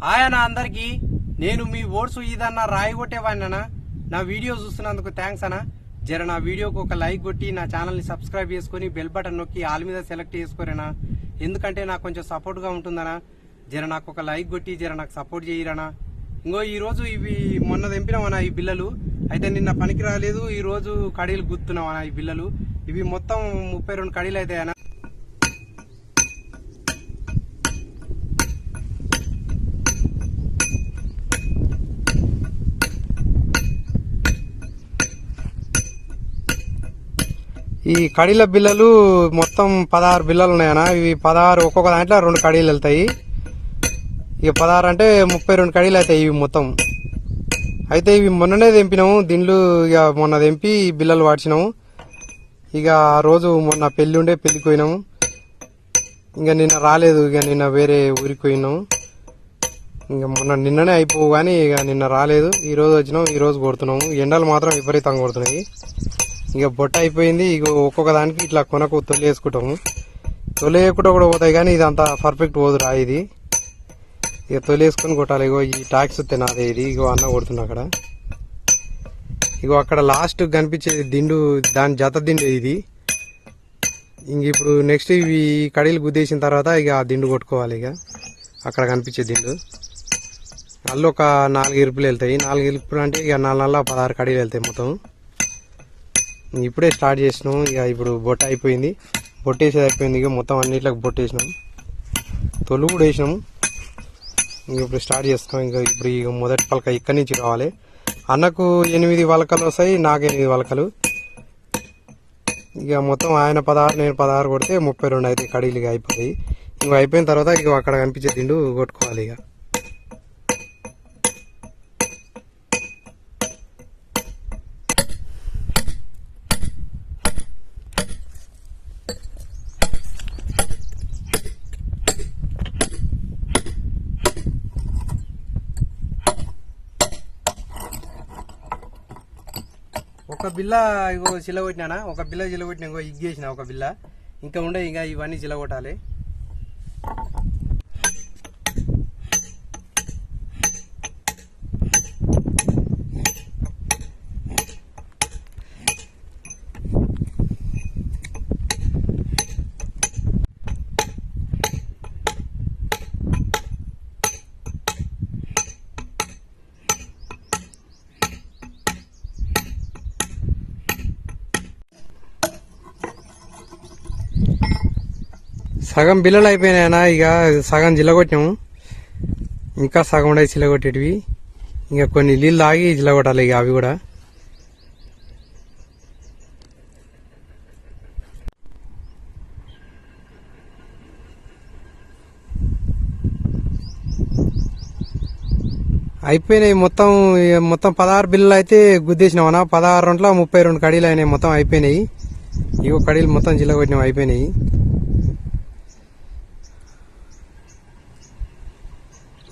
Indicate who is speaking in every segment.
Speaker 1: Hi అన్న అందరికి. నేను మీ ఓట్స్ ఇదన్నా రాయి కొట్టేవాడినా. నా వీడియో చూస్తున్నందుకు థ్యాంక్స్ అన్న. జర నా వీడియోకి ఒక లైక్ కొట్టి నా ఛానల్ని సబ్స్క్రైబ్ చేసుకుని బెల్ బటన్ నొక్కి ఆల్ మీద సెలెక్ట్ చేసుకోరేనా, ఎందుకంటే నాకు కొంచెం సపోర్ట్గా ఉంటుందనా. జర నాకు ఒక లైక్ కొట్టి జర నాకు సపోర్ట్ చేయరనా. ఇంకో ఈరోజు ఇవి మొన్న తెంపినామన్నా ఈ బిల్లలు అయితే, నిన్న పనికి రాలేదు. ఈరోజు కడీలు గుర్తున్నామన్నా ఈ బిల్లలు. ఇవి మొత్తం 32 కడీలు అవుతాయన్నా. ఈ కడీల బిల్లలు మొత్తం 16 బిల్లలు ఉన్నాయన్నా. ఇవి 16 ఒక్కొక్క దాంట్లో 2 కడీలు వెళ్తాయి. ఇక 16 అంటే 32 కడీలు అవుతాయి ఇవి మొత్తం. అయితే ఇవి మొన్ననే తెంపినాము దీంట్లో. ఇక మొన్న తెంపి బిల్లలు వాడిచినాము. ఇక ఆ రోజు మొన్న పెళ్లి ఉండే పెళ్లికి పోయినాము. ఇక నిన్న రాలేదు. ఇక నిన్న వేరే ఊరికి పోయినాము. ఇంకా నిన్ననే అయిపోవు కానీ ఇక నిన్న రాలేదు. ఈ రోజు వచ్చినాము. ఈ రోజు కొడుతున్నాము. ఎండలు మాత్రం విపరీతంగా కొడుతున్నాయి. ఇక బొట్ట అయిపోయింది. ఇక ఒక్కొక్క దానికి ఇట్లా కొనకు తొలి వేసుకుంటాము. తొలి వేయకుండా కూడా పోతాయి కానీ ఇది అంత పర్ఫెక్ట్ పోదురా ఇది. ఇక తొలి వేసుకొని కొట్టాలి. ఇగో ఈ టాక్స్ తినాదే ఇది. ఇగో అన్న కొడుతున్నా అక్కడ. ఇగో అక్కడ లాస్ట్ కనిపించేది దిండు, దాని జత దిండు ఇది. ఇంక ఇప్పుడు నెక్స్ట్ ఇవి కడీలు గుద్దేసిన తర్వాత ఇక ఆ దిండు కొట్టుకోవాలి. ఇక అక్కడ కనిపించే దిండు అల్లు ఒక 4 ఇరుపులు వెళ్తాయి. 4 ఇరుపులు అంటే ఇక 4 16 కడీలు వెళ్తాయి మొత్తం. ఇప్పుడే స్టార్ట్ చేసినాం. ఇక ఇప్పుడు బొట్ట అయిపోయింది. బొట్టేసేది అయిపోయింది. ఇక మొత్తం అన్నిట్లకు బొట్టేసినాం. తొలు కూడా వేసినాము. ఇంక ఇప్పుడు స్టార్ట్ చేస్తాం. ఇప్పుడు ఇక మొదటి పలక ఇక్కడి నుంచి రావాలి. అన్నకు 8 వలకలు వస్తాయి, నాకు 8 వలకలు. ఇక మొత్తం ఆయన 16 నేను 16 కొడితే 32 అయితే కడీలు ఇక అయిపోతాయి. ఇంక అయిపోయిన తర్వాత ఇక అక్కడ కనిపించే దిండు కొట్టుకోవాలి. ఇక ఒక బిల్ల ఇగో చిల్లగొట్టినా. ఒక బిల్ల చిల్లగొట్టిన ఇంకో ఇగ్గేసిన ఒక బిల్ల ఇంకా ఉండే. ఇంకా ఇవన్నీ చిల్లగొట్టాలి. సగం బిల్లలు అయిపోయినాయనా. ఇక సగం జిల్లగొట్టాము. ఇంకా సగం ఉండే చిల్లగొట్టేటివి. ఇంకా కొన్ని నీళ్ళు ఆగి జిల్లగొట్టాలి. ఇక అవి కూడా అయిపోయినాయి. మొత్తం 16 బిల్లలు అయితే గుద్దేసినామన్నా. 16 32 కడీలు అయినాయి. మొత్తం అయిపోయినాయి. ఇగో కడీలు మొత్తం జిల్లగొట్టినాం, అయిపోయినాయి.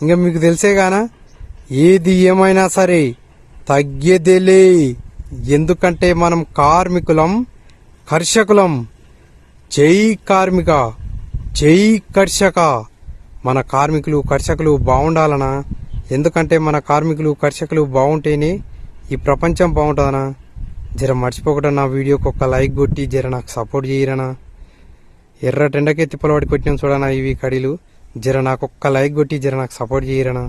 Speaker 1: ఇంకా మీకు తెలిసేగానా, ఏది ఏమైనా సరే తగ్గేదేలే. ఎందుకంటే మనం కార్మికులం, కర్షకులం. జై కార్మిక, జై కర్షక. మన కార్మికులు కర్షకులు బాగుండాలనా. ఎందుకంటే మన కార్మికులు కర్షకులు బాగుంటేనే ఈ ప్రపంచం బాగుంటుందనా. జర మర్చిపోకుండా నా వీడియోకి ఒక లైక్ కొట్టి జర నాకు సపోర్ట్ చేయరనా. ఎర్ర టెండకే తిప్పలవాడి కొట్టినాం చూడనా ఇవి కడీలు. జర నాకు ఒక్క లైక్ కొట్టి జర నాకు సపోర్ట్ చేయరనా.